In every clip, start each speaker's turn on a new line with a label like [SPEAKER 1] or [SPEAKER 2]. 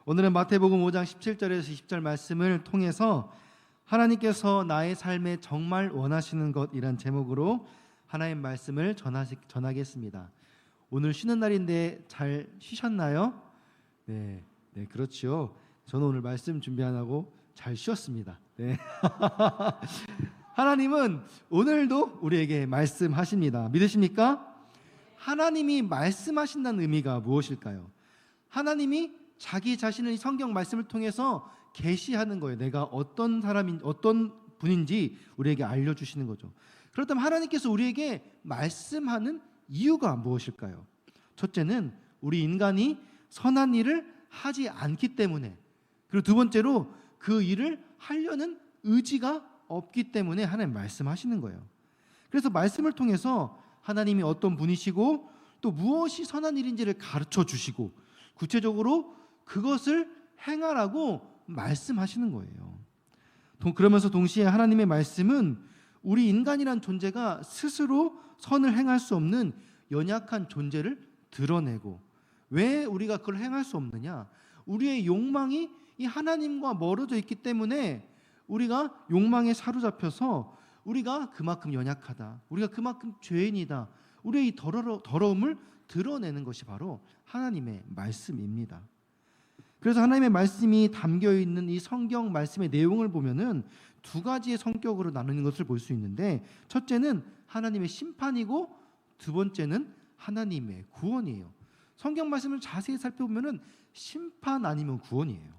[SPEAKER 1] 오늘은 마태복음 5장 17절에서 20절 말씀을 통해서 하나님께서 나의 삶에 정말 원하시는 것이란 제목으로 하나님 말씀을 전하겠습니다. 오늘 쉬는 날인데 잘 쉬셨나요? 네, 그렇죠. 저는 오늘 말씀 준비 안 하고 잘 쉬었습니다. 네. 하나님은 오늘도 우리에게 말씀하십니다. 믿으십니까? 하나님이 말씀하신다는 의미가 무엇일까요? 하나님이 자기 자신의 성경 말씀을 통해서 계시하는 거예요. 내가 어떤 분인지 우리에게 알려주시는 거죠. 그렇다면 하나님께서 우리에게 말씀하는 이유가 무엇일까요? 첫째는 우리 인간이 선한 일을 하지 않기 때문에, 그리고 두 번째로 그 일을 하려는 의지가 없기 때문에 하나님 말씀하시는 거예요. 그래서 말씀을 통해서 하나님이 어떤 분이시고 또 무엇이 선한 일인지를 가르쳐 주시고 구체적으로 그것을 행하라고 말씀하시는 거예요. 그러면서 동시에 하나님의 말씀은 우리 인간이란 존재가 스스로 선을 행할 수 없는 연약한 존재를 드러내고, 왜 우리가 그걸 행할 수 없느냐? 우리의 욕망이 이 하나님과 멀어져 있기 때문에 우리가 욕망에 사로잡혀서 우리가 그만큼 연약하다, 우리가 그만큼 죄인이다, 우리의 이 더러움을 드러내는 것이 바로 하나님의 말씀입니다. 그래서 하나님의 말씀이 담겨있는 이 성경 말씀의 내용을 보면은 두 가지의 성격으로 나누는 것을 볼 수 있는데, 첫째는 하나님의 심판이고 두 번째는 하나님의 구원이에요. 성경 말씀을 자세히 살펴보면은 심판 아니면 구원이에요.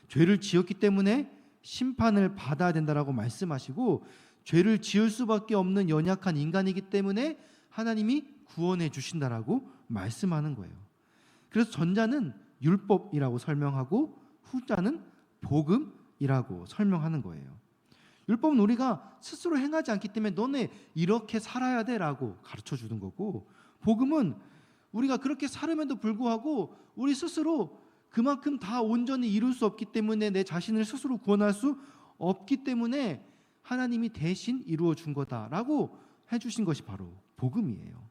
[SPEAKER 1] 죄를 지었기 때문에 심판을 받아야 된다라고 말씀하시고, 죄를 지을 수밖에 없는 연약한 인간이기 때문에 하나님이 구원해 주신다라고 말씀하는 거예요. 그래서 전자는 율법이라고 설명하고 후자는 복음이라고 설명하는 거예요. 율법은 우리가 스스로 행하지 않기 때문에 너네 이렇게 살아야 돼라고 가르쳐 주는 거고, 복음은 우리가 그렇게 살음에도 불구하고 우리 스스로 그만큼 다 온전히 이룰 수 없기 때문에 내 자신을 스스로 구원할 수 없기 때문에 하나님이 대신 이루어 준 거다라고 해주신 것이 바로 복음이에요.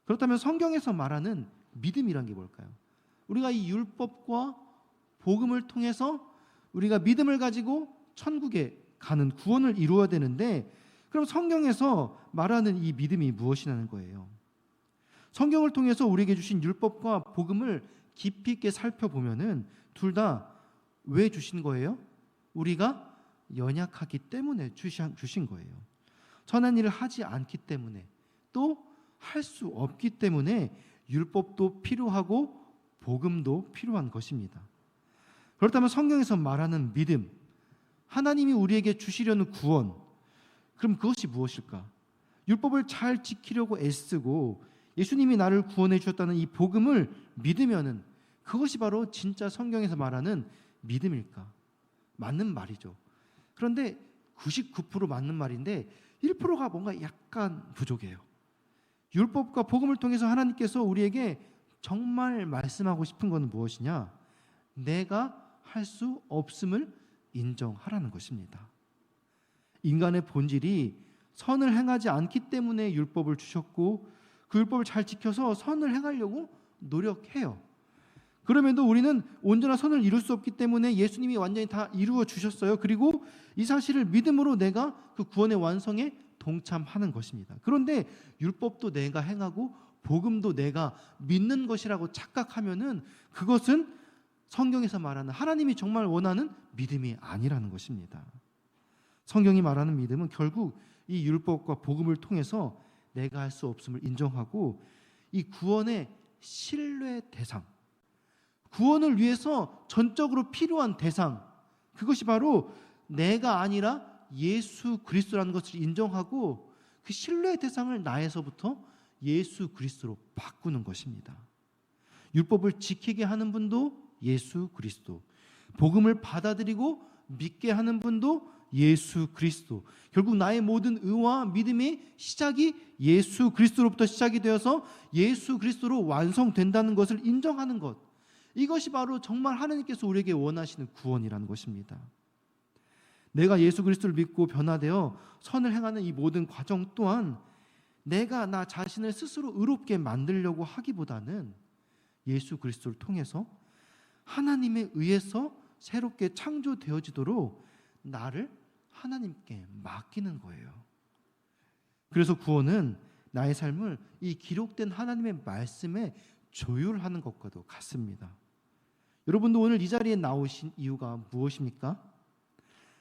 [SPEAKER 1] 그렇다면 성경에서 말하는 믿음이란 게 뭘까요? 우리가 이 율법과 복음을 통해서 우리가 믿음을 가지고 천국에 가는 구원을 이루어야 되는데, 그럼 성경에서 말하는 이 믿음이 무엇이냐는 거예요. 성경을 통해서 우리에게 주신 율법과 복음을 깊이 있게 살펴보면은 둘 다 왜 주신 거예요? 우리가 연약하기 때문에 주신 거예요. 선한 일을 하지 않기 때문에, 또 할 수 없기 때문에 율법도 필요하고 복음도 필요한 것입니다. 그렇다면 성경에서 말하는 믿음, 하나님이 우리에게 주시려는 구원, 그럼 그것이 무엇일까? 율법을 잘 지키려고 애쓰고 예수님이 나를 구원해 주셨다는 이 복음을 믿으면은 그것이 바로 진짜 성경에서 말하는 믿음일까? 맞는 말이죠. 그런데 99% 맞는 말인데 1%가 뭔가 약간 부족해요. 율법과 복음을 통해서 하나님께서 우리에게 정말 말씀하고 싶은 것은 무엇이냐? 내가 할 수 없음을 인정하라는 것입니다. 인간의 본질이 선을 행하지 않기 때문에 율법을 주셨고, 그 율법을 잘 지켜서 선을 행하려고 노력해요. 그럼에도 우리는 온전한 선을 이룰 수 없기 때문에 예수님이 완전히 다 이루어 주셨어요. 그리고 이 사실을 믿음으로 내가 그 구원의 완성에 동참하는 것입니다. 그런데 율법도 내가 행하고 복음도 내가 믿는 것이라고 착각하면은 그것은 성경에서 말하는 하나님이 정말 원하는 믿음이 아니라는 것입니다. 성경이 말하는 믿음은 결국 이 율법과 복음을 통해서 내가 할 수 없음을 인정하고, 이 구원의 신뢰 대상, 구원을 위해서 전적으로 필요한 대상, 그것이 바로 내가 아니라 예수 그리스도라는 것을 인정하고 그 신뢰의 대상을 나에서부터 예수 그리스도로 바꾸는 것입니다. 율법을 지키게 하는 분도 예수 그리스도, 복음을 받아들이고 믿게 하는 분도 예수 그리스도, 결국 나의 모든 의와 믿음의 시작이 예수 그리스도로부터 시작이 되어서 예수 그리스도로 완성된다는 것을 인정하는 것, 이것이 바로 정말 하나님께서 우리에게 원하시는 구원이라는 것입니다. 내가 예수 그리스도를 믿고 변화되어 선을 행하는 이 모든 과정 또한 내가 나 자신을 스스로 의롭게 만들려고 하기보다는 예수 그리스도를 통해서 하나님에 의해서 새롭게 창조되어지도록 나를 하나님께 맡기는 거예요. 그래서 구원은 나의 삶을 이 기록된 하나님의 말씀에 조율하는 것과도 같습니다. 여러분도 오늘 이 자리에 나오신 이유가 무엇입니까?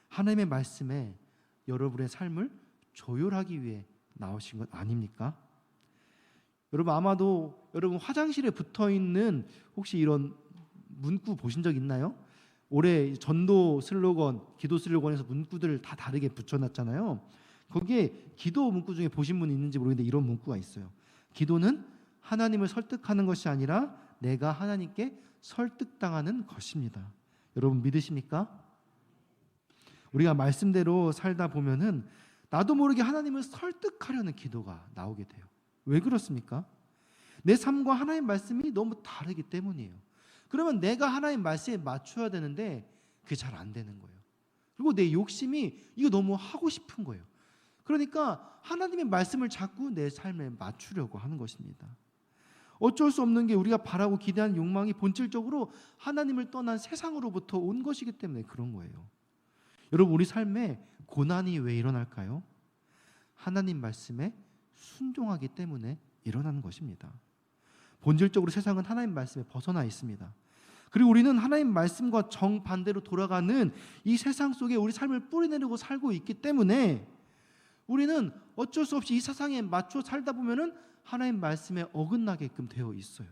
[SPEAKER 1] 하나님의 말씀에 여러분의 삶을 조율하기 위해 나오신 것 아닙니까? 여러분 아마도 여러분 화장실에 붙어있는 혹시 이런 문구 보신 적 있나요? 올해 전도 슬로건, 기도 슬로건에서 문구들을 다 다르게 붙여놨잖아요. 거기에 기도 문구 중에 보신 분 있는지 모르겠는데 이런 문구가 있어요. 기도는 하나님을 설득하는 것이 아니라 내가 하나님께 설득당하는 것입니다. 여러분 믿으십니까? 우리가 말씀대로 살다 보면은 나도 모르게 하나님을 설득하려는 기도가 나오게 돼요. 왜 그렇습니까? 내 삶과 하나님의 말씀이 너무 다르기 때문이에요. 그러면 내가 하나님의 말씀에 맞춰야 되는데 그게 잘 안 되는 거예요. 그리고 내 욕심이 이거 너무 하고 싶은 거예요. 그러니까 하나님의 말씀을 자꾸 내 삶에 맞추려고 하는 것입니다. 어쩔 수 없는 게 우리가 바라고 기대하는 욕망이 본질적으로 하나님을 떠난 세상으로부터 온 것이기 때문에 그런 거예요. 여러분 우리 삶에 고난이 왜 일어날까요? 하나님 말씀에 순종하기 때문에 일어나는 것입니다. 본질적으로 세상은 하나님 말씀에 벗어나 있습니다. 그리고 우리는 하나님 말씀과 정반대로 돌아가는 이 세상 속에 우리 삶을 뿌리내리고 살고 있기 때문에 우리는 어쩔 수 없이 이 세상에 맞춰 살다 보면은 하나님 말씀에 어긋나게끔 되어 있어요.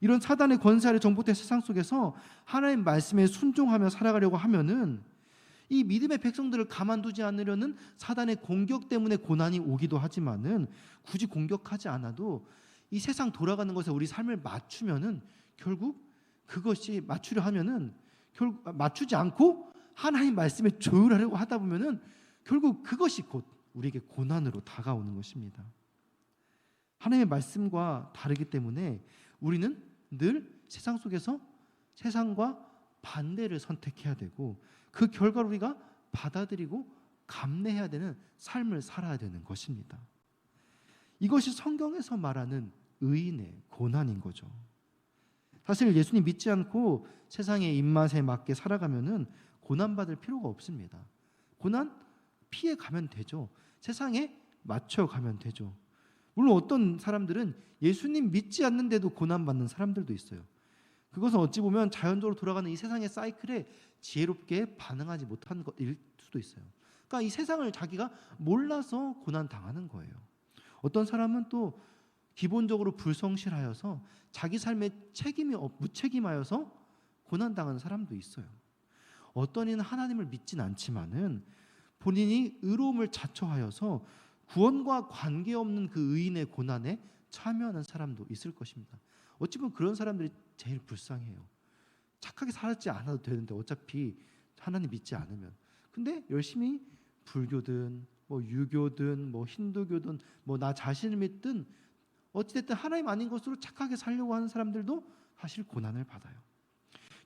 [SPEAKER 1] 이런 사단의 권세 아래 정복된 세상 속에서 하나님 말씀에 순종하며 살아가려고 하면은 이 믿음의 백성들을 가만두지 않으려는 사단의 공격 때문에 고난이 오기도 하지만은 굳이 공격하지 않아도 이 세상 돌아가는 것에 우리 삶을 맞추면은 결국 그것이 맞추려 하면은 결국 맞추지 않고 하나님 말씀에 조율하려고 하다 보면은 결국 그것이 곧 우리에게 고난으로 다가오는 것입니다. 하나님의 말씀과 다르기 때문에 우리는 늘 세상 속에서 세상과 반대를 선택해야 되고 그 결과를 우리가 받아들이고 감내해야 되는 삶을 살아야 되는 것입니다. 이것이 성경에서 말하는 의인의 고난인 거죠. 사실 예수님 믿지 않고 세상의 입맛에 맞게 살아가면은 고난받을 필요가 없습니다. 고난 피해 가면 되죠. 세상에 맞춰 가면 되죠. 물론 어떤 사람들은 예수님 믿지 않는데도 고난받는 사람들도 있어요. 그것은 어찌 보면 자연적으로 돌아가는 이 세상의 사이클에 지혜롭게 반응하지 못한 것일 수도 있어요. 그러니까 이 세상을 자기가 몰라서 고난당하는 거예요. 어떤 사람은 또 기본적으로 불성실하여서 자기 삶에 무책임하여서 고난당하는 사람도 있어요. 어떤 이는 하나님을 믿진 않지만은 본인이 의로움을 자처하여서 구원과 관계없는 그 의인의 고난에 참여하는 사람도 있을 것입니다. 어찌 보면 그런 사람들이 제일 불쌍해요. 착하게 살지 않아도 되는데 어차피 하나님 믿지 않으면. 근데 열심히 불교든 뭐 유교든 뭐 힌두교든 뭐 나 자신을 믿든 어찌됐든 하나님 아닌 것으로 착하게 살려고 하는 사람들도 사실 고난을 받아요.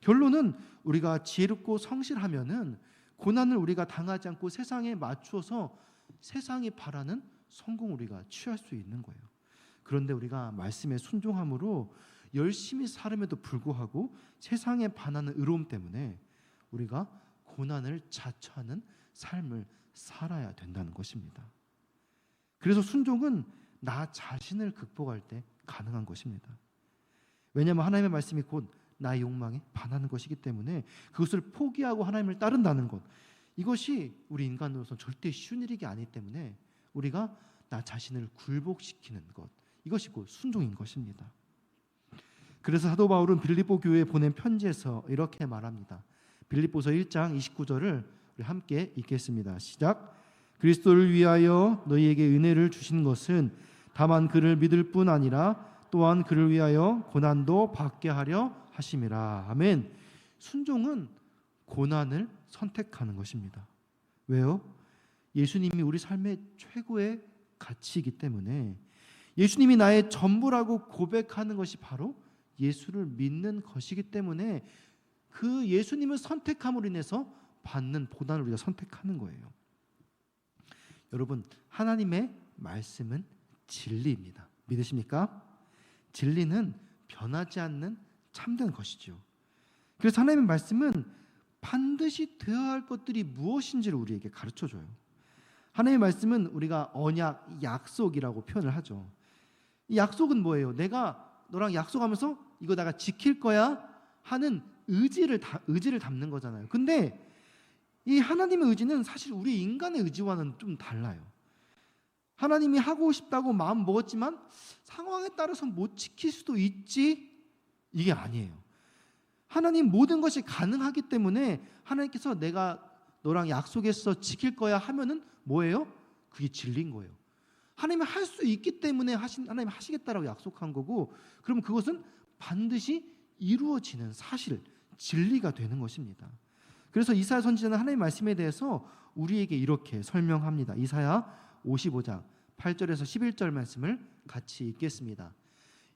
[SPEAKER 1] 결론은 우리가 지혜롭고 성실하면은 고난을 우리가 당하지 않고 세상에 맞추어서 세상이 바라는 성공을 우리가 취할 수 있는 거예요. 그런데 우리가 말씀에 순종함으로 열심히 살음에도 불구하고 세상에 반하는 의로움 때문에 우리가 고난을 자처하는 삶을 살아야 된다는 것입니다. 그래서 순종은 나 자신을 극복할 때 가능한 것입니다. 왜냐하면 하나님의 말씀이 곧 나의 욕망에 반하는 것이기 때문에 그것을 포기하고 하나님을 따른다는 것, 이것이 우리 인간으로서 절대 쉬운 일이 아니기 때문에 우리가 나 자신을 굴복시키는 것, 이것이 곧 순종인 것입니다. 그래서 사도 바울은 빌립보 교회에 보낸 편지에서 이렇게 말합니다. 빌립보서 1장 29절을 우리 함께 읽겠습니다. 시작. 그리스도를 위하여 너희에게 은혜를 주신 것은 다만 그를 믿을 뿐 아니라 또한 그를 위하여 고난도 받게 하려 하심이라. 아멘. 순종은 고난을 선택하는 것입니다. 왜요? 예수님이 우리 삶의 최고의 가치이기 때문에 예수님이 나의 전부라고 고백하는 것이 바로 예수를 믿는 것이기 때문에 그 예수님을 선택함으로 인해서 받는 고난을 우리가 선택하는 거예요. 여러분, 하나님의 말씀은 진리입니다. 믿으십니까? 진리는 변하지 않는 참된 것이죠. 그래서 하나님의 말씀은 반드시 되어야 할 것들이 무엇인지를 우리에게 가르쳐줘요. 하나님의 말씀은 우리가 언약, 약속이라고 표현을 하죠. 이 약속은 뭐예요? 내가 너랑 약속하면서 이거 내가 지킬 거야 하는 의지를 담는 거잖아요. 근데 이 하나님의 의지는 사실 우리 인간의 의지와는 좀 달라요. 하나님이 하고 싶다고 마음 먹었지만 상황에 따라서 못 지킬 수도 있지, 이게 아니에요. 하나님 모든 것이 가능하기 때문에 하나님께서 내가 너랑 약속했어 지킬 거야 하면은 뭐예요? 그게 진리인 거예요. 하나님이 할 수 있기 때문에 하나님 하시겠다라고 약속한 거고, 그러면 그것은 반드시 이루어지는 사실, 진리가 되는 것입니다. 그래서 이사야 선지자는 하나님의 말씀에 대해서 우리에게 이렇게 설명합니다. 이사야 55장 8절에서 11절 말씀을 같이 읽겠습니다.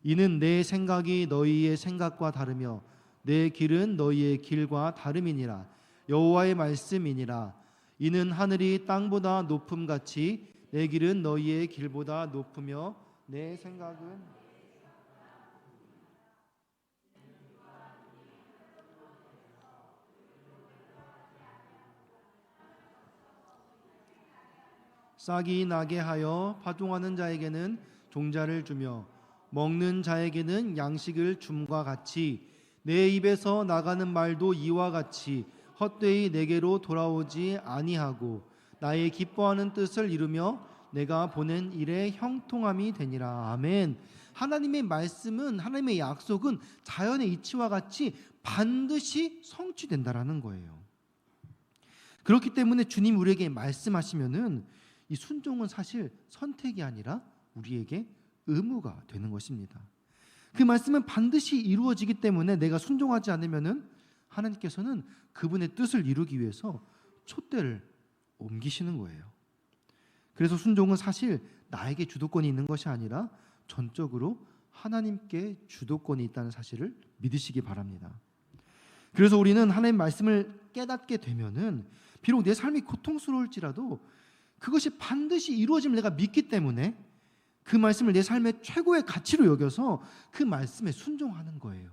[SPEAKER 1] 이는 내 생각이 너희의 생각과 다르며 내 길은 너희의 길과 다름이니라. 여호와의 말씀이니라. 이는 하늘이 땅보다 높음같이 내 길은 너희의 길보다 높으며 내 생각은 싹이 나게 하여 파종하는 자에게는 종자를 주며 먹는 자에게는 양식을 줌과 같이 내 입에서 나가는 말도 이와 같이 헛되이 내게로 돌아오지 아니하고 나의 기뻐하는 뜻을 이루며 내가 보낸 일에 형통함이 되니라. 아멘. 하나님의 말씀은, 하나님의 약속은 자연의 이치와 같이 반드시 성취된다라는 거예요. 그렇기 때문에 주님 우리에게 말씀하시면은 이 순종은 사실 선택이 아니라 우리에게 의무가 되는 것입니다. 그 말씀은 반드시 이루어지기 때문에 내가 순종하지 않으면은 하나님께서는 그분의 뜻을 이루기 위해서 촛대를 옮기시는 거예요. 그래서 순종은 사실 나에게 주도권이 있는 것이 아니라 전적으로 하나님께 주도권이 있다는 사실을 믿으시기 바랍니다. 그래서 우리는 하나님의 말씀을 깨닫게 되면은 비록 내 삶이 고통스러울지라도 그것이 반드시 이루어짐을 내가 믿기 때문에 그 말씀을 내 삶의 최고의 가치로 여겨서 그 말씀에 순종하는 거예요.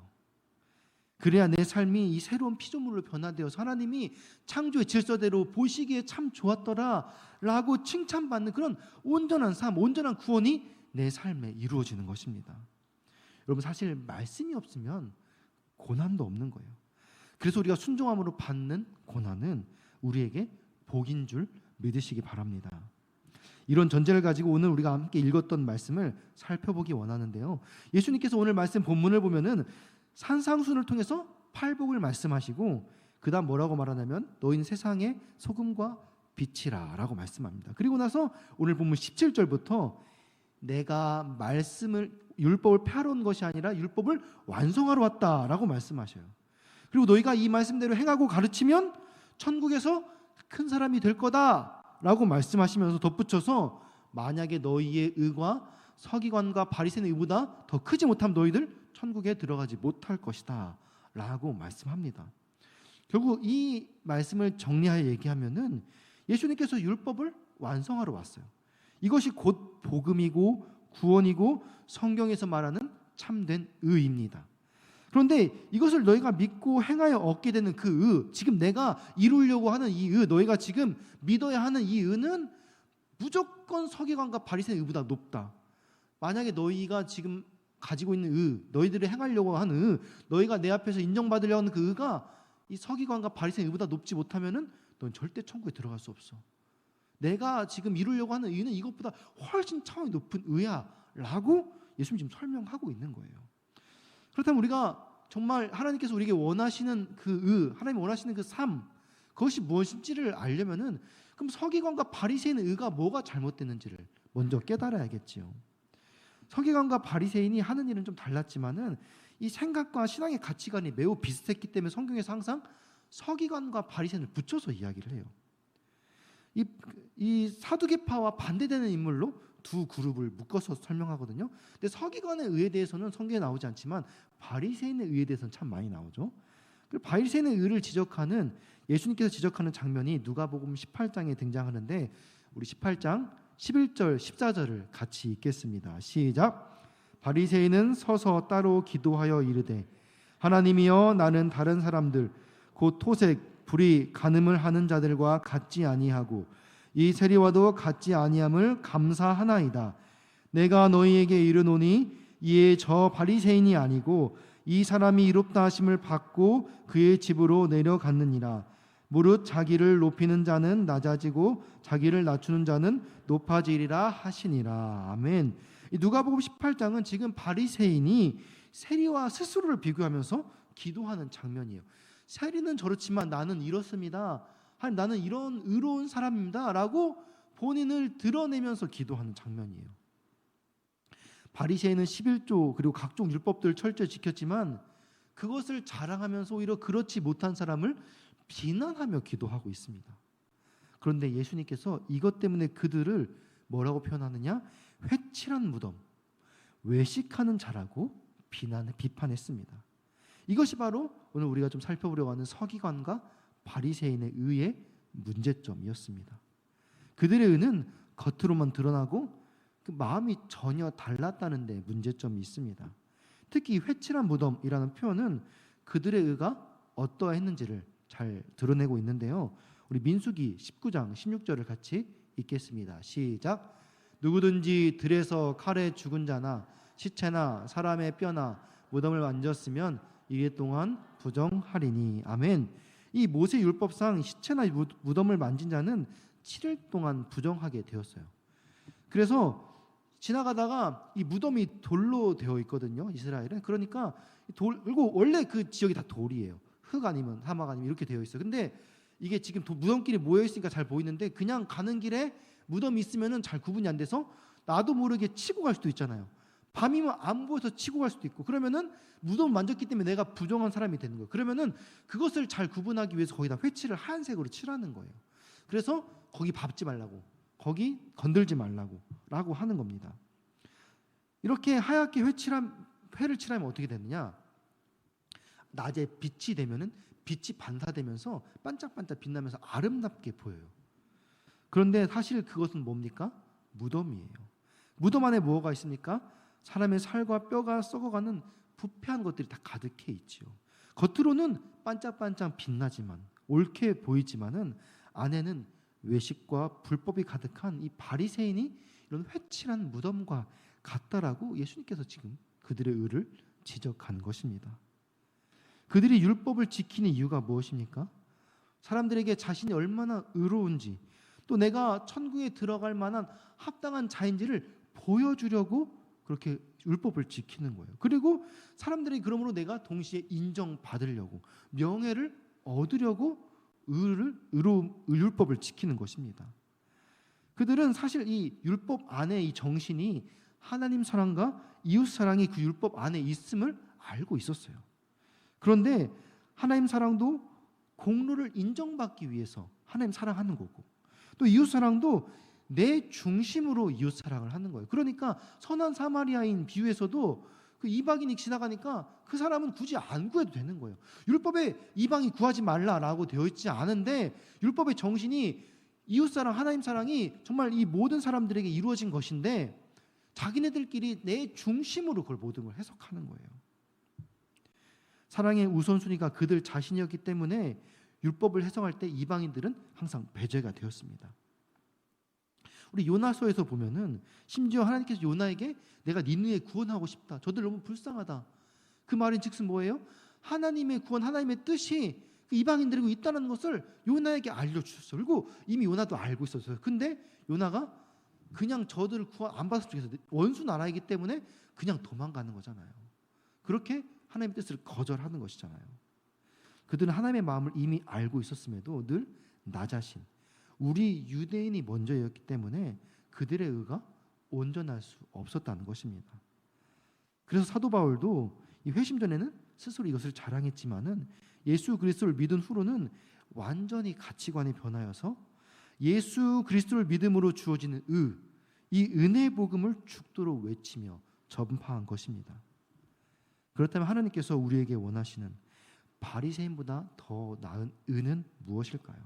[SPEAKER 1] 그래야 내 삶이 이 새로운 피조물로 변화되어서 하나님이 창조의 질서대로 보시기에 참 좋았더라 라고 칭찬받는 그런 온전한 삶, 온전한 구원이 내 삶에 이루어지는 것입니다. 여러분, 사실 말씀이 없으면 고난도 없는 거예요. 그래서 우리가 순종함으로 받는 고난은 우리에게 복인 줄 믿으시기 바랍니다. 이런 전제를 가지고 오늘 우리가 함께 읽었던 말씀을 살펴보기 원하는데요. 예수님께서 오늘 말씀 본문을 보면은 산상순을 통해서 팔복을 말씀하시고 그 다음 뭐라고 말하냐면 너희는 세상의 소금과 빛이라 라고 말씀합니다. 그리고 나서 오늘 본문 17절부터 내가 말씀을 율법을 폐하러 온 것이 아니라 율법을 완성하러 왔다라고 말씀하셔요. 그리고 너희가 이 말씀대로 행하고 가르치면 천국에서 큰 사람이 될 거다라고 말씀하시면서 덧붙여서 만약에 너희의 의가 서기관과 바리새인의 의보다 더 크지 못하면 너희들 천국에 들어가지 못할 것이다 라고 말씀합니다. 결국 이 말씀을 정리하여 얘기하면은 예수님께서 율법을 완성하러 왔어요. 이것이 곧 복음이고 구원이고 성경에서 말하는 참된 의입니다. 그런데 이것을 너희가 믿고 행하여 얻게 되는 그 의, 지금 내가 이루려고 하는 이 의, 너희가 지금 믿어야 하는 이 의는 무조건 서기관과 바리새인의 의보다 높다. 만약에 너희가 지금 가지고 있는 의, 너희들이 행하려고 하는 의, 너희가 내 앞에서 인정받으려고 하는 그 의가 이 서기관과 바리새인의 의보다 높지 못하면은 넌 절대 천국에 들어갈 수 없어. 내가 지금 이루려고 하는 의는 이것보다 훨씬 차원이 높은 의야 라고 예수님 지금 설명하고 있는 거예요. 그렇다면 우리가 정말 하나님께서 우리에게 원하시는 그 의, 하나님이 원하시는 그 삶, 그것이 무엇인지를 알려면은 그럼 서기관과 바리새인의 의가 뭐가 잘못됐는지를 먼저 깨달아야겠지요. 서기관과 바리새인이 하는 일은 좀 달랐지만은 이 생각과 신앙의 가치관이 매우 비슷했기 때문에 성경에서 항상 서기관과 바리새인을 붙여서 이야기를 해요. 이 사두개파와 반대되는 인물로 두 그룹을 묶어서 설명하거든요. 근데 서기관의 의에 대해서는 성경에 나오지 않지만 바리새인의 의에 대해서는 참 많이 나오죠. 그리고 바리새인의 의를 지적하는 예수님께서 지적하는 장면이 누가복음 18장에 등장하는데 우리 18장 11절 14절을 같이 읽겠습니다. 시작. 바리새인은 서서 따로 기도하여 이르되 하나님이여 나는 다른 사람들 곧 토색, 불의, 간음을 하는 자들과 같지 아니하고 이 세리와도 같지 아니함을 감사하나이다. 내가 너희에게 이르노니 이에 저 바리새인이 아니고 이 사람이 이롭다 하심을 받고 그의 집으로 내려갔느니라. 무릇 자기를 높이는 자는 낮아지고 자기를 낮추는 자는 높아지리라 하시니라. 아멘. 누가복음 18장은 지금 바리새인이 세리와 스스로를 비교하면서 기도하는 장면이에요. 세리는 저렇지만 나는 이렇습니다. 나는 이런 의로운 사람입니다. 라고 본인을 드러내면서 기도하는 장면이에요. 바리새인은 11조 그리고 각종 율법들을 철저히 지켰지만 그것을 자랑하면서 오히려 그렇지 못한 사람을 비난하며 기도하고 있습니다. 그런데 예수님께서 이것 때문에 그들을 뭐라고 표현하느냐? 회칠한 무덤, 외식하는 자라고 비판했습니다. 이것이 바로 오늘 우리가 좀 살펴보려고 하는 서기관과 바리새인의 의의 문제점이었습니다. 그들의 의는 겉으로만 드러나고 그 마음이 전혀 달랐다는 데 문제점이 있습니다. 특히 회칠한 무덤이라는 표현은 그들의 의가 어떠했는지를 잘 드러내고 있는데요. 우리 민수기 19장 16절을 같이 읽겠습니다. 시작. 누구든지 들에서 칼에 죽은 자나 시체나 사람의 뼈나 무덤을 만졌으면 이게 동안 부정하리니. 아멘. 이 모세 율법상 시체나 무덤을 만진 자는 7일 동안 부정하게 되었어요. 그래서 지나가다가 이 무덤이 돌로 되어 있거든요. 이스라엘은. 그러니까 그리고 원래 그 지역이 다 돌이에요. 흙 아니면 사막 아니면 이렇게 되어 있어요. 근데 이게 지금 무덤길에 모여 있으니까 잘 보이는데 그냥 가는 길에 무덤이 있으면은 잘 구분이 안 돼서 나도 모르게 치고 갈 수도 있잖아요. 밤이면 안 보여서 치고 갈 수도 있고 그러면은 무덤을 만졌기 때문에 내가 부정한 사람이 되는 거예요. 그러면은 그것을 잘 구분하기 위해서 거기다 회칠을 하얀색으로 칠하는 거예요. 그래서 거기 밟지 말라고, 거기 건들지 말라고 라고 하는 겁니다. 이렇게 하얗게 회를 칠하면 어떻게 되느냐? 낮에 빛이 되면은 빛이 반사되면서 반짝반짝 빛나면서 아름답게 보여요. 그런데 사실 그것은 뭡니까? 무덤이에요. 무덤 안에 뭐가 있습니까? 사람의 살과 뼈가 썩어가는 부패한 것들이 다 가득해 있지요. 겉으로는 반짝반짝 빛나지만 옳게 보이지만은 안에는 외식과 불법이 가득한 이 바리새인이 이런 회칠한 무덤과 같다라고 예수님께서 지금 그들의 의를 지적한 것입니다. 그들이 율법을 지키는 이유가 무엇입니까? 사람들에게 자신이 얼마나 의로운지 또 내가 천국에 들어갈 만한 합당한 자인지를 보여주려고 그렇게 율법을 지키는 거예요. 그리고 사람들이 그러므로 내가 동시에 인정받으려고 명예를 얻으려고 율법을 지키는 것입니다. 그들은 사실 이 율법 안에 이 정신이 하나님 사랑과 이웃 사랑이 그 율법 안에 있음을 알고 있었어요. 그런데 하나님 사랑도 공로를 인정받기 위해서 하나님 사랑하는 거고 또 이웃 사랑도 내 중심으로 이웃 사랑을 하는 거예요. 그러니까 선한 사마리아인 비유에서도 그 이방인이 지나가니까 그 사람은 굳이 안 구해도 되는 거예요. 율법에 이방이 구하지 말라라고 되어 있지 않은데 율법의 정신이 이웃 사랑, 하나님 사랑이 정말 이 모든 사람들에게 이루어진 것인데 자기네들끼리 내 중심으로 그걸 모든 걸 해석하는 거예요. 사랑의 우선순위가 그들 자신이었기 때문에 율법을 해석할 때 이방인들은 항상 배제가 되었습니다. 우리 요나서에서 보면은 심지어 하나님께서 요나에게 내가 니느웨 구원하고 싶다. 저들 너무 불쌍하다. 그 말인즉슨 뭐예요? 하나님의 구원, 하나님의 뜻이 그 이방인들이고 있다는 것을 요나에게 알려주셨어요. 그리고 이미 요나도 알고 있었어요. 근데 요나가 그냥 저들을 구원 안 받았으면 좋겠어요. 원수 나라이기 때문에 그냥 도망가는 거잖아요. 그렇게 하나님의 뜻을 거절하는 것이잖아요. 그들은 하나님의 마음을 이미 알고 있었음에도 늘 나 자신, 우리 유대인이 먼저였기 때문에 그들의 의가 온전할 수 없었다는 것입니다. 그래서 사도 바울도 이 회심 전에는 스스로 이것을 자랑했지만은 예수 그리스도를 믿은 후로는 완전히 가치관이 변하여서 예수 그리스도를 믿음으로 주어지는 이 은혜 복음을 죽도록 외치며 전파한 것입니다. 그렇다면 하나님께서 우리에게 원하시는 바리새인보다 더 나은 의는 무엇일까요?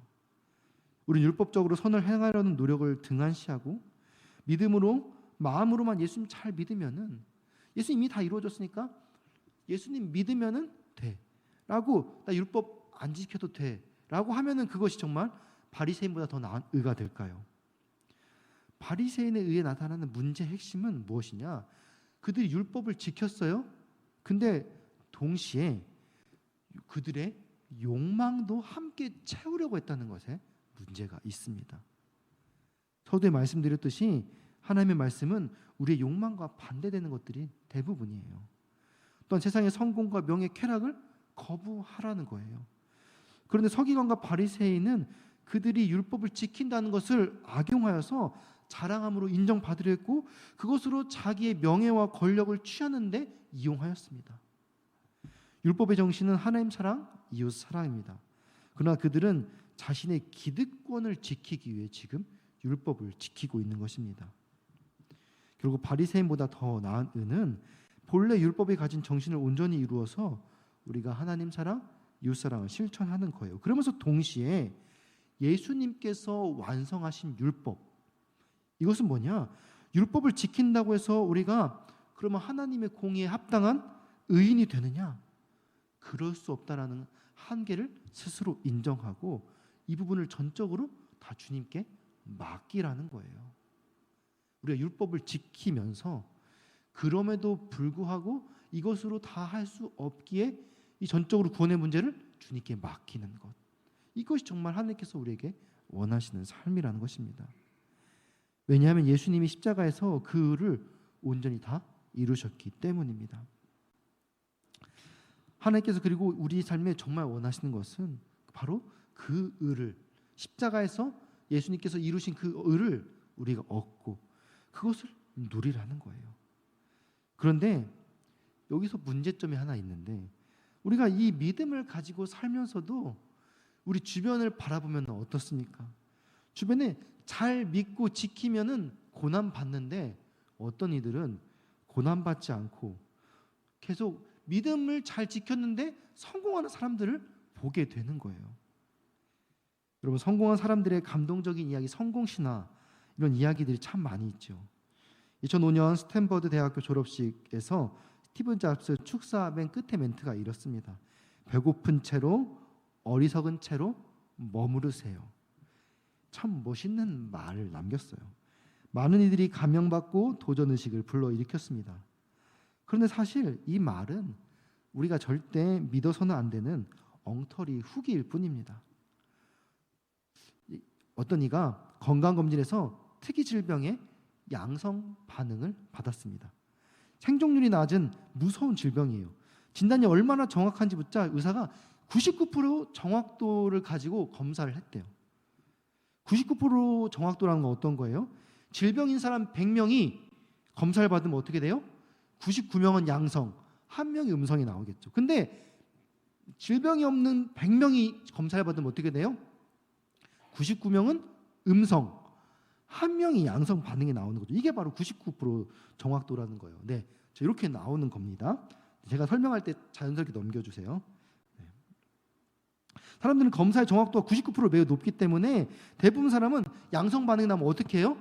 [SPEAKER 1] 우리는 율법적으로 선을 행하려는 노력을 등한시하고 믿음으로 마음으로만 예수님 잘 믿으면은 예수님 이미 다 이루어졌으니까 예수님 믿으면은 돼라고, 나 율법 안 지켜도 돼라고 하면은 그것이 정말 바리새인보다 더 나은 의가 될까요? 바리새인에 의해 나타나는 문제의 핵심은 무엇이냐? 그들이 율법을 지켰어요. 근데 동시에 그들의 욕망도 함께 채우려고 했다는 것에 문제가 있습니다. 서두에 말씀드렸듯이 하나님의 말씀은 우리의 욕망과 반대되는 것들이 대부분이에요. 또한 세상의 성공과 명예, 쾌락을 거부하라는 거예요. 그런데 서기관과 바리새인은 그들이 율법을 지킨다는 것을 악용하여서 자랑함으로 인정받으려 했고, 그것으로 자기의 명예와 권력을 취하는데 이용하였습니다. 율법의 정신은 하나님 사랑, 이웃 사랑입니다. 그러나 그들은 자신의 기득권을 지키기 위해 지금 율법을 지키고 있는 것입니다. 결국 바리새인보다 더 나은 의는 본래 율법이 가진 정신을 온전히 이루어서 우리가 하나님 사랑, 이웃 사랑을 실천하는 거예요. 그러면서 동시에 예수님께서 완성하신 율법, 이것은 뭐냐? 율법을 지킨다고 해서 우리가 그러면 하나님의 공의에 합당한 의인이 되느냐? 그럴 수 없다라는 한계를 스스로 인정하고 이 부분을 전적으로 다 주님께 맡기라는 거예요. 우리가 율법을 지키면서 그럼에도 불구하고 이것으로 다 할 수 없기에 이 전적으로 구원의 문제를 주님께 맡기는 것, 이것이 정말 하나님께서 우리에게 원하시는 삶이라는 것입니다. 왜냐하면 예수님이 십자가에서 그 의를 온전히 다 이루셨기 때문입니다. 하나님께서 그리고 우리 삶에 정말 원하시는 것은 바로 그 의를, 십자가에서 예수님께서 이루신 그 의를 우리가 얻고 그것을 누리라는 거예요. 그런데 여기서 문제점이 하나 있는데, 우리가 이 믿음을 가지고 살면서도 우리 주변을 바라보면 어떻습니까? 주변에 잘 믿고 지키면은 고난 받는데, 어떤 이들은 고난 받지 않고 계속 믿음을 잘 지켰는데 성공하는 사람들을 보게 되는 거예요. 여러분, 성공한 사람들의 감동적인 이야기, 성공신화, 이런 이야기들이 참 많이 있죠. 2005년 스탠퍼드 대학교 졸업식에서 스티븐 잡스 축사 맨 끝에 멘트가 이렇습니다. 배고픈 채로, 어리석은 채로 머무르세요. 참 멋있는 말을 남겼어요. 많은 이들이 감명받고 도전의식을 불러일으켰습니다. 그런데 사실 이 말은 우리가 절대 믿어서는 안 되는 엉터리 후기일 뿐입니다. 어떤 이가 건강검진에서 특이 질병의 양성 반응을 받았습니다. 생존율이 낮은 무서운 질병이에요. 진단이 얼마나 정확한지 묻자 의사가 99% 정확도를 가지고 검사를 했대요. 99% 정확도라는 건 어떤 거예요? 질병인 사람 100명이 검사를 받으면 어떻게 돼요? 99명은 양성, 1명이 음성이 나오겠죠. 근데 질병이 없는 100명이 검사를 받으면 어떻게 돼요? 99명은 음성, 1명이 양성 반응이 나오는 거죠. 이게 바로 99% 정확도라는 거예요. 네, 이렇게 나오는 겁니다. 제가 설명할 때 자연스럽게 넘겨주세요. 네. 사람들은 검사의 정확도가 99% 매우 높기 때문에 대부분 사람은 양성 반응이 나면 어떻게 해요?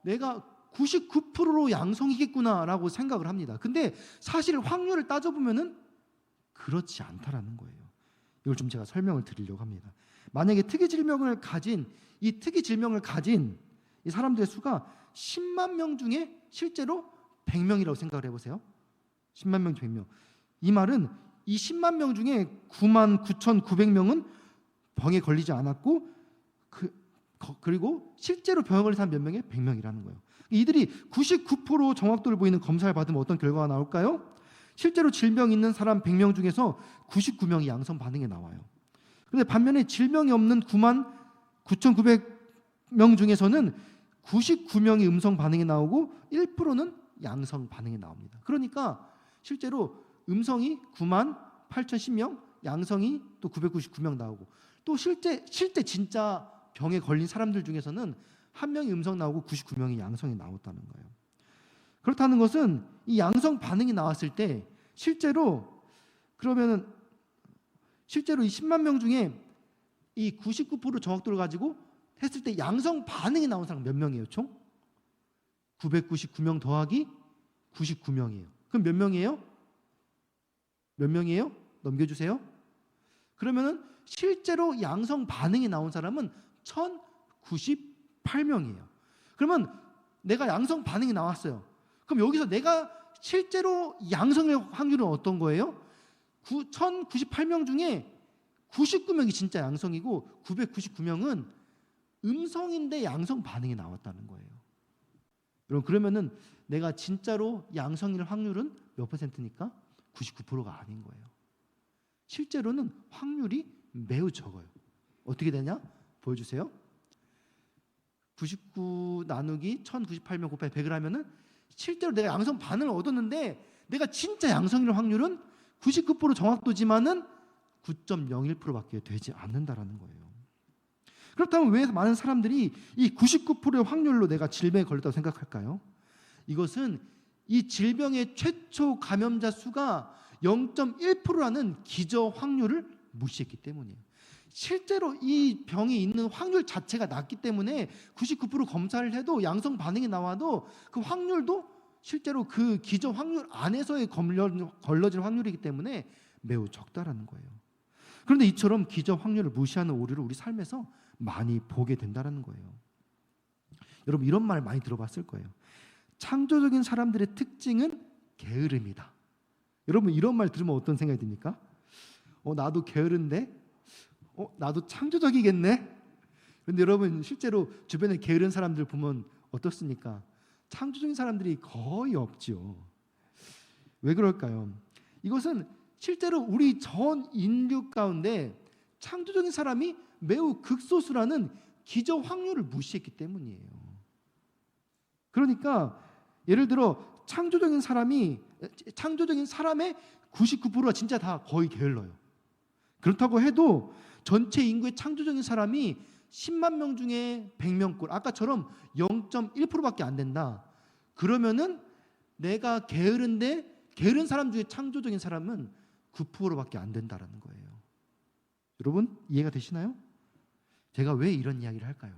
[SPEAKER 1] 내가 99%로 양성이겠구나라고 생각을 합니다. 근데 사실 확률을 따져보면은 그렇지 않다라는 거예요. 이걸 좀 제가 설명을 드리려고 합니다. 만약에 특이 질병을 가진 이 사람들의 수가 10만 명 중에 실제로 100명이라고 생각을 해보세요. 10만 명 중에 100명. 이 말은 이 10만 명 중에 9만 9,900명은 병에 걸리지 않았고 그리고 실제로 병에 걸린 사람 몇 명에 100명이라는 거예요. 이들이 99% 정확도를 보이는 검사를 받으면 어떤 결과가 나올까요? 실제로 질병 있는 사람 100명 중에서 99명이 양성 반응이 나와요. 그런데 반면에 질병이 없는 9만 9,900명 중에서는 99명이 음성 반응이 나오고 1%는 양성 반응이 나옵니다. 그러니까 실제로 음성이 9만 8,010명, 양성이 또 999명 나오고, 또 실제 진짜 병에 걸린 사람들 중에서는 1명이 음성 나오고 99명이 양성이 나왔다는 거예요. 그렇다는 것은 이 양성 반응이 나왔을 때 실제로 이 10만 명 중에 이 99% 정확도를 가지고 했을 때 양성 반응이 나온 사람 몇 명이에요? 총 999명 더하기 99명이에요. 그럼 몇 명이에요? 몇 명이에요? 넘겨주세요. 그러면은 실제로 양성 반응이 나온 사람은 1098명이에요. 그러면 내가 양성 반응이 나왔어요. 그럼 여기서 내가 실제로 양성의 확률은 어떤 거예요? 1098명 중에 99명이 진짜 양성이고 999명은 음성인데 양성 반응이 나왔다는 거예요. 여러분, 그러면은 내가 진짜로 양성일 확률은 몇 퍼센트니까? 99%가 아닌 거예요. 실제로는 확률이 매우 적어요. 어떻게 되냐? 보여주세요. 99 나누기 1098명 곱하기 100을 하면은 실제로 내가 양성 반응을 얻었는데 내가 진짜 양성일 확률은 99% 정확도지만은 9.01%밖에 되지 않는다라는 거예요. 그렇다면 왜 많은 사람들이 이 99%의 확률로 내가 질병에 걸렸다고 생각할까요? 이것은 이 질병의 최초 감염자 수가 0.1%라는 기저 확률을 무시했기 때문이에요. 실제로 이 병이 있는 확률 자체가 낮기 때문에 99% 검사를 해도 양성 반응이 나와도 그 확률도 실제로 그 기저 확률 안에서의 걸러질 확률이기 때문에 매우 적다라는 거예요. 그런데 이처럼 기저 확률을 무시하는 오류를 우리 삶에서 많이 보게 된다는 거예요. 여러분, 이런 말 많이 들어봤을 거예요. 창조적인 사람들의 특징은 게으름이다. 여러분, 이런 말 들으면 어떤 생각이 듭니까? 나도 게으른데? 나도 창조적이겠네? 그런데 여러분, 실제로 주변에 게으른 사람들 보면 어떻습니까? 창조적인 사람들이 거의 없지요. 왜 그럴까요? 이것은 실제로 우리 전 인류 가운데 창조적인 사람이 매우 극소수라는 기저 확률을 무시했기 때문이에요. 그러니까 예를 들어 창조적인 사람의 99%가 진짜 다 거의 게을러요. 그렇다고 해도 전체 인구의 창조적인 사람이 10만 명 중에 100명꼴, 아까처럼 0.1%밖에 안 된다. 그러면은 내가 게으른데 게으른 사람 중에 창조적인 사람은 9%밖에 안 된다라는 거예요. 여러분, 이해가 되시나요? 제가 왜 이런 이야기를 할까요?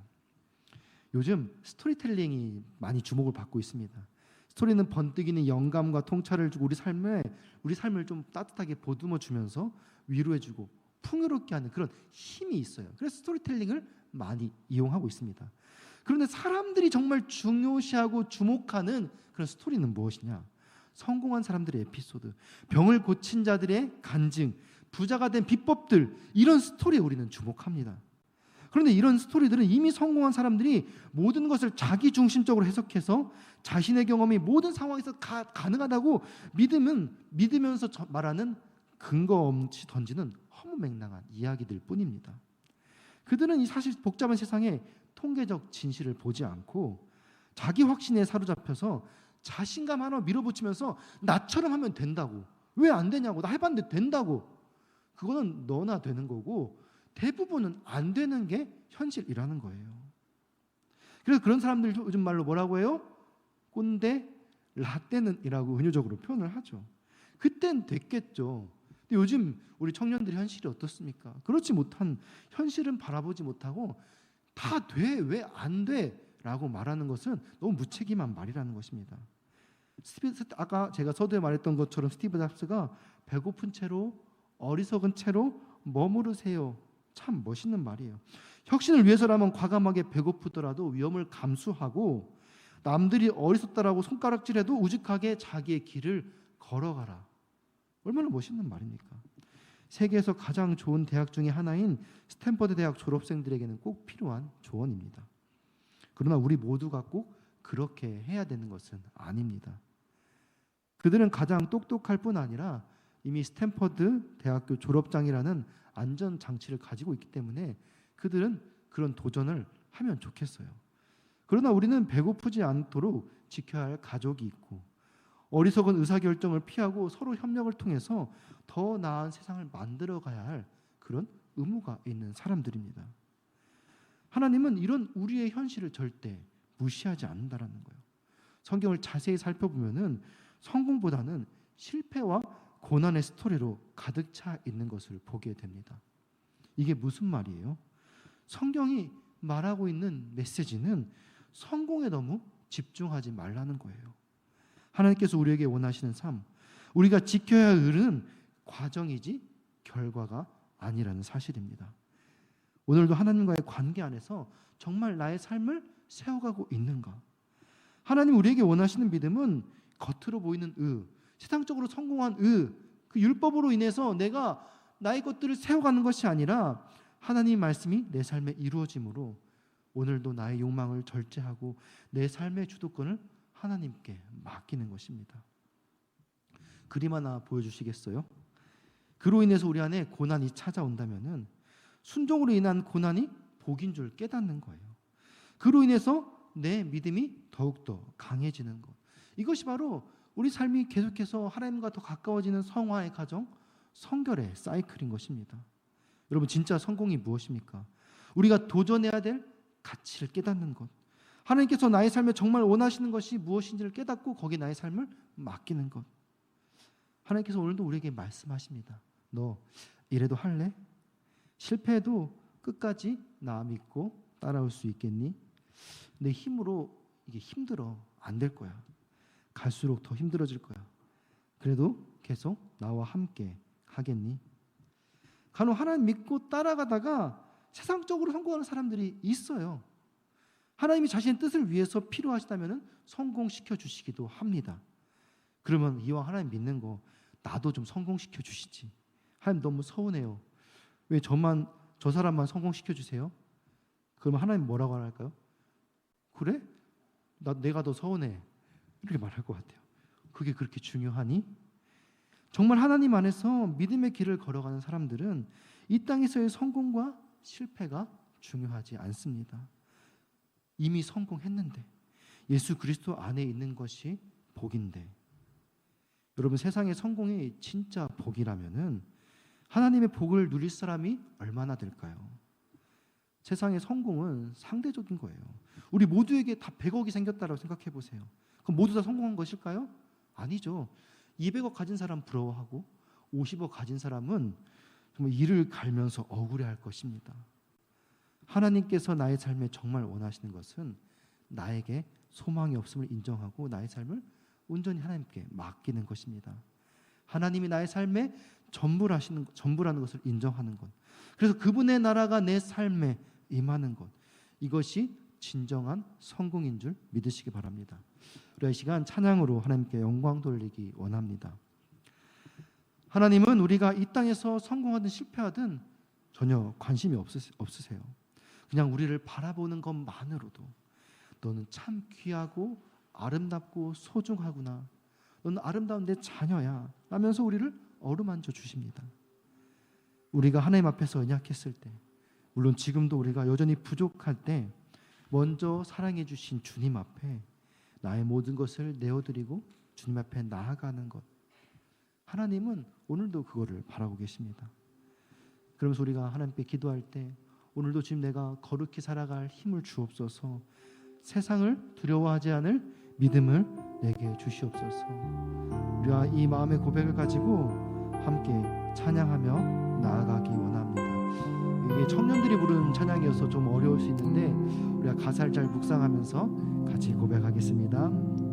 [SPEAKER 1] 요즘 스토리텔링이 많이 주목을 받고 있습니다. 스토리는 번뜩이는 영감과 통찰을 주고 우리 삶을 좀 따뜻하게 보듬어 주면서 위로해주고 풍요롭게 하는 그런 힘이 있어요. 그래서 스토리텔링을 많이 이용하고 있습니다. 그런데 사람들이 정말 중요시하고 주목하는 그런 스토리는 무엇이냐? 성공한 사람들의 에피소드, 병을 고친 자들의 간증, 부자가 된 비법들, 이런 스토리에 우리는 주목합니다. 그런데 이런 스토리들은 이미 성공한 사람들이 모든 것을 자기중심적으로 해석해서 자신의 경험이 모든 상황에서 가능하다고 믿으면서 말하는 근거 없이 던지는 허무맹랑한 이야기들 뿐입니다. 그들은 이 사실 복잡한 세상에 통계적 진실을 보지 않고 자기 확신에 사로잡혀서 자신감 하나 밀어붙이면서 나처럼 하면 된다고, 왜 안 되냐고, 나 해봤는데 된다고, 그거는 너나 되는 거고 대부분은 안 되는 게 현실이라는 거예요. 그래서 그런 사람들 요즘 말로 뭐라고 해요? 꼰대, 라떼는이라고 은유적으로 표현을 하죠. 그땐 됐겠죠. 근데 요즘 우리 청년들의 현실이 어떻습니까? 그렇지 못한 현실은 바라보지 못하고 다 돼, 왜 안 돼? 라고 말하는 것은 너무 무책임한 말이라는 것입니다. 아까 제가 서두에 말했던 것처럼 스티브 잡스가 배고픈 채로 어리석은 채로 머무르세요. 참 멋있는 말이에요. 혁신을 위해서라면 과감하게 배고프더라도 위험을 감수하고 남들이 어리석다라고 손가락질해도 우직하게 자기의 길을 걸어가라. 얼마나 멋있는 말입니까? 세계에서 가장 좋은 대학 중에 하나인 스탠퍼드 대학 졸업생들에게는 꼭 필요한 조언입니다. 그러나 우리 모두가 꼭 그렇게 해야 되는 것은 아닙니다. 그들은 가장 똑똑할 뿐 아니라 이미 스탠퍼드 대학교 졸업장이라는 안전장치를 가지고 있기 때문에 그들은 그런 도전을 하면 좋겠어요. 그러나 우리는 배고프지 않도록 지켜야 할 가족이 있고 어리석은 의사결정을 피하고 서로 협력을 통해서 더 나은 세상을 만들어가야 할 그런 의무가 있는 사람들입니다. 하나님은 이런 우리의 현실을 절대 무시하지 않는다라는 거예요. 성경을 자세히 살펴보면은 성공보다는 실패와 고난의 스토리로 가득 차 있는 것을 보게 됩니다. 이게 무슨 말이에요? 성경이 말하고 있는 메시지는 성공에 너무 집중하지 말라는 거예요. 하나님께서 우리에게 원하시는 삶, 우리가 지켜야 할 을은 과정이지 결과가 아니라는 사실입니다. 오늘도 하나님과의 관계 안에서 정말 나의 삶을 세워가고 있는가? 하나님 우리에게 원하시는 믿음은 겉으로 보이는 세상적으로 성공한 그 율법으로 인해서 내가 나의 것들을 세워가는 것이 아니라 하나님의 말씀이 내 삶에 이루어짐으로 오늘도 나의 욕망을 절제하고 내 삶의 주도권을 하나님께 맡기는 것입니다. 그림 하나 보여주시겠어요? 그로 인해서 우리 안에 고난이 찾아온다면은 순종으로 인한 고난이 복인 줄 깨닫는 거예요. 그로 인해서 내 믿음이 더욱더 강해지는 것. 이것이 바로 우리 삶이 계속해서 하나님과 더 가까워지는 성화의 과정, 성결의 사이클인 것입니다. 여러분 진짜 성공이 무엇입니까? 우리가 도전해야 될 가치를 깨닫는 것. 하나님께서 나의 삶에 정말 원하시는 것이 무엇인지를 깨닫고 거기에 나의 삶을 맡기는 것. 하나님께서 오늘도 우리에게 말씀하십니다. 너 이래도 할래? 실패해도 끝까지 나 믿고 따라올 수 있겠니? 내 힘으로 이게 힘들어. 안 될 거야. 갈수록 더 힘들어질 거야. 그래도 계속 나와 함께 하겠니? 간혹 하나님 믿고 따라가다가 세상적으로 성공하는 사람들이 있어요. 하나님이 자신의 뜻을 위해서 필요하시다면 성공시켜 주시기도 합니다. 그러면 이왕 하나님 믿는 거 나도 좀 성공시켜 주시지. 하나님 너무 서운해요. 왜 저 사람만 성공시켜 주세요? 그러면 하나님 뭐라고 할까요? 그래? 내가 더 서운해. 이렇게 말할 것 같아요. 그게 그렇게 중요하니? 정말 하나님 안에서 믿음의 길을 걸어가는 사람들은 이 땅에서의 성공과 실패가 중요하지 않습니다. 이미 성공했는데 예수 그리스도 안에 있는 것이 복인데, 여러분 세상의 성공이 진짜 복이라면은 하나님의 복을 누릴 사람이 얼마나 될까요? 세상의 성공은 상대적인 거예요. 우리 모두에게 다 100억이 생겼다고 생각해 보세요. 그럼 모두 다 성공한 것일까요? 아니죠. 200억 가진 사람 부러워하고 50억 가진 사람은 정말 이를 갈면서 억울해할 것입니다. 하나님께서 나의 삶에 정말 원하시는 것은 나에게 소망이 없음을 인정하고 나의 삶을 온전히 하나님께 맡기는 것입니다. 하나님이 나의 삶에 전부라는 것을 인정하는 것. 그래서 그분의 나라가 내 삶에 임하는 것. 이것이 진정한 성공인 줄 믿으시기 바랍니다. 우리 이 시간 찬양으로 하나님께 영광 돌리기 원합니다. 하나님은 우리가 이 땅에서 성공하든 실패하든 전혀 관심이 없으세요. 그냥 우리를 바라보는 것만으로도 너는 참 귀하고 아름답고 소중하구나. 너는 아름다운 내 자녀야 라면서 우리를 어루만져 주십니다. 우리가 하나님 앞에서 연약했을 때, 물론 지금도 우리가 여전히 부족할 때 먼저 사랑해 주신 주님 앞에 나의 모든 것을 내어드리고 주님 앞에 나아가는 것. 하나님은 오늘도 그거를 바라고 계십니다. 그러면서 우리가 하나님께 기도할 때 오늘도 지금 내가 거룩히 살아갈 힘을 주옵소서, 세상을 두려워하지 않을 믿음을 내게 주시옵소서. 우리가 이 마음의 고백을 가지고 함께 찬양하며 나아가기 원합니다. 이게 청년들이 부르는 찬양이어서 좀 어려울 수 있는데 우리가 가사를 잘 묵상하면서 같이 고백하겠습니다.